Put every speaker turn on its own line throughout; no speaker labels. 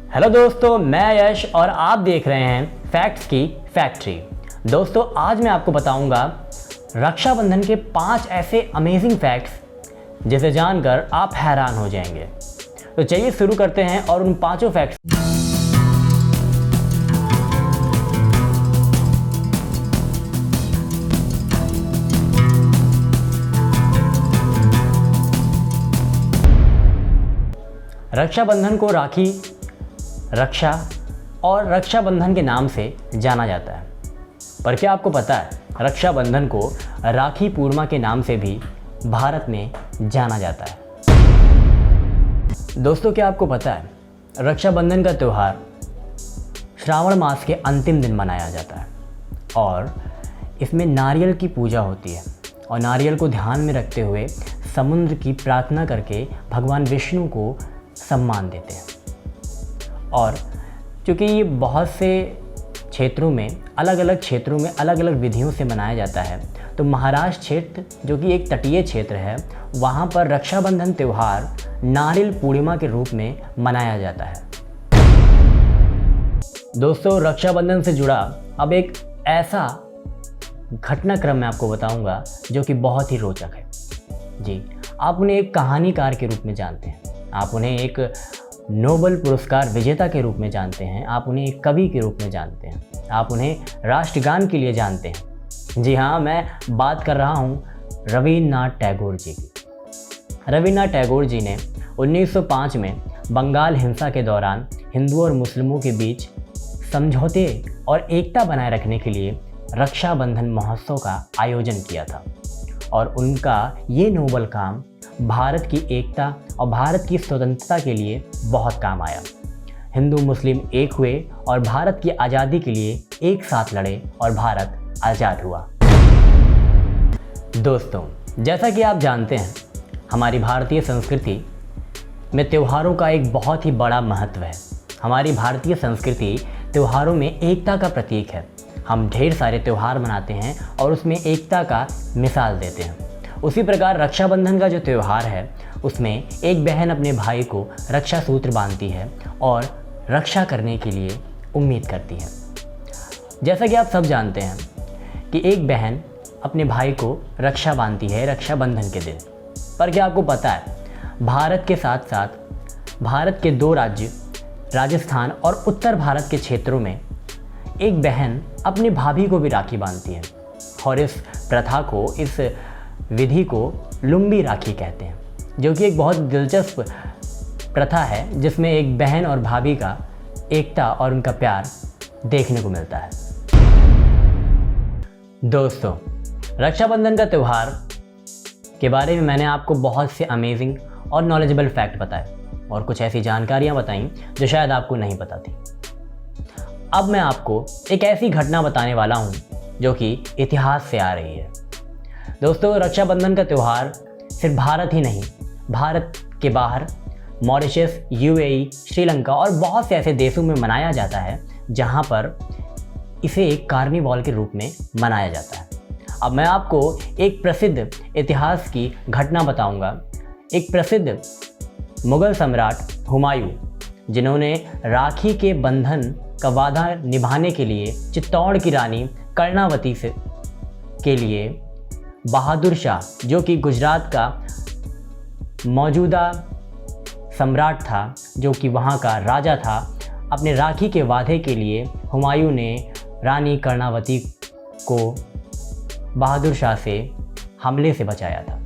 Hello दोस्तों, मैं यश और आप देख रहे हैं फैक्ट्स की फैक्ट्री। दोस्तों, आज मैं आपको बताऊंगा रक्षाबंधन के 5 ऐसे अमेजिंग फैक्ट्स जिसे जानकर आप हैरान हो जाएंगे। तो चलिए शुरू करते हैं और उन 5 फैक्ट्स रक्षाबंधन को राखी, रक्षा और रक्षाबंधन के नाम से जाना जाता है। पर क्या आपको पता है, रक्षाबंधन को राखी पूर्णिमा के नाम से भी भारत में जाना जाता है। दोस्तों, क्या आपको पता है, रक्षाबंधन का त्यौहार श्रावण मास के अंतिम दिन मनाया जाता है और इसमें नारियल की पूजा होती है और नारियल को ध्यान में रखते हुए समुद्र की प्रार्थना करके भगवान विष्णु को सम्मान देते हैं। और क्योंकि ये बहुत से क्षेत्रों में, अलग अलग क्षेत्रों में अलग अलग विधियों से मनाया जाता है, तो महाराष्ट्र क्षेत्र जो कि एक तटीय क्षेत्र है, वहाँ पर रक्षाबंधन त्यौहार नारियल पूर्णिमा के रूप में मनाया जाता है। दोस्तों, रक्षाबंधन से जुड़ा अब एक ऐसा घटनाक्रम मैं आपको बताऊंगा जो कि बहुत ही रोचक है। जी, आप उन्हें एक कहानीकार के रूप में जानते हैं, आप उन्हें एक नोबेल पुरस्कार विजेता के रूप में जानते हैं, आप उन्हें एक कवि के रूप में जानते हैं, आप उन्हें राष्ट्रगान के लिए जानते हैं। जी हाँ, मैं बात कर रहा हूँ रवींद्रनाथ टैगोर जी की। रवींद्रनाथ टैगोर जी ने 1905 में बंगाल हिंसा के दौरान हिंदुओं और मुस्लिमों के बीच समझौते और एकता बनाए रखने के लिए रक्षाबंधन महोत्सव का आयोजन किया था और उनका ये नोबेल काम भारत की एकता और भारत की स्वतंत्रता के लिए बहुत काम आया। हिंदू मुस्लिम एक हुए और भारत की आज़ादी के लिए एक साथ लड़े और भारत आज़ाद हुआ। दोस्तों, जैसा कि आप जानते हैं, हमारी भारतीय संस्कृति में त्योहारों का एक बहुत ही बड़ा महत्व है। हमारी भारतीय संस्कृति त्योहारों में एकता का प्रतीक है। हम ढेर सारे त्यौहार मनाते हैं और उसमें एकता का मिसाल देते हैं। उसी प्रकार रक्षाबंधन का जो त्यौहार है, उसमें एक बहन अपने भाई को रक्षा सूत्र बांधती है और रक्षा करने के लिए उम्मीद करती है। जैसा कि आप सब जानते हैं कि एक बहन अपने भाई को रक्षा बांधती है रक्षाबंधन के दिन। पर क्या आपको पता है, भारत के साथ साथ भारत के 2 राज्य राजस्थान और उत्तर भारत के क्षेत्रों में एक बहन अपनी भाभी को भी राखी बांधती है और इस प्रथा को, इस विधि को लुंबी राखी कहते हैं, जो कि एक बहुत दिलचस्प प्रथा है जिसमें एक बहन और भाभी का एकता और उनका प्यार देखने को मिलता है। दोस्तों, रक्षाबंधन का त्यौहार के बारे में मैंने आपको बहुत से अमेजिंग और नॉलेजेबल फैक्ट बताए और कुछ ऐसी जानकारियां बताई जो शायद आपको नहीं पता थी। अब मैं आपको एक ऐसी घटना बताने वाला हूं जो कि इतिहास से आ रही है। दोस्तों, रक्षाबंधन का त्यौहार सिर्फ भारत ही नहीं, भारत के बाहर मॉरिशस, यूएई, श्रीलंका और बहुत से ऐसे देशों में मनाया जाता है जहां पर इसे एक कार्निवल के रूप में मनाया जाता है। अब मैं आपको एक प्रसिद्ध इतिहास की घटना बताऊंगा। एक प्रसिद्ध मुगल सम्राट हुमायूं, जिन्होंने राखी के बंधन का वादा निभाने के लिए चित्तौड़ की रानी कर्णावती के लिए बहादुर शाह, जो कि गुजरात का मौजूदा सम्राट था, जो कि वहाँ का राजा था, अपने राखी के वादे के लिए हुमायूं ने रानी कर्णावती को बहादुर शाह से हमले से बचाया था।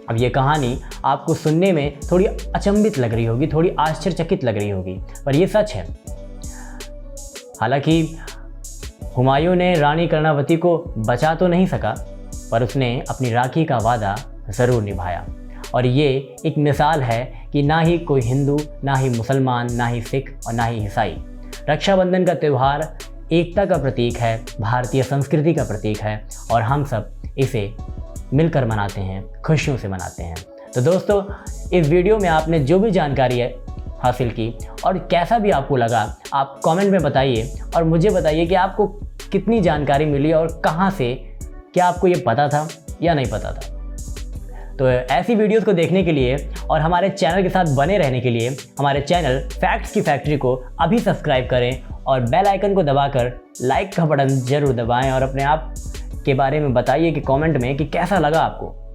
अब ये कहानी आपको सुनने में थोड़ी अचंभित लग रही होगी, थोड़ी आश्चर्यचकित लग रही होगी, पर ये सच है। हालांकि हुमायूं ने रानी कर्णावती को बचा तो नहीं सका, पर उसने अपनी राखी का वादा ज़रूर निभाया। और ये एक मिसाल है कि ना ही कोई हिंदू, ना ही मुसलमान, ना ही सिख और ना ही ईसाई, रक्षाबंधन का त्यौहार एकता का प्रतीक है, भारतीय संस्कृति का प्रतीक है और हम सब इसे मिलकर मनाते हैं, खुशियों से मनाते हैं। तो दोस्तों, इस वीडियो में आपने जो भी जानकारी हासिल की और कैसा भी आपको लगा, आप कमेंट में बताइए और मुझे बताइए कि आपको कितनी जानकारी मिली और कहाँ से, क्या आपको ये पता था या नहीं पता था। तो ऐसी वीडियोस को देखने के लिए और हमारे चैनल के साथ बने रहने के लिए हमारे चैनल फैक्ट्स की फैक्ट्री को अभी सब्सक्राइब करें और बेल आइकन को दबाकर लाइक का बटन ज़रूर दबाएं और अपने आप के बारे में बताइए कि कमेंट में कि कैसा लगा आपको।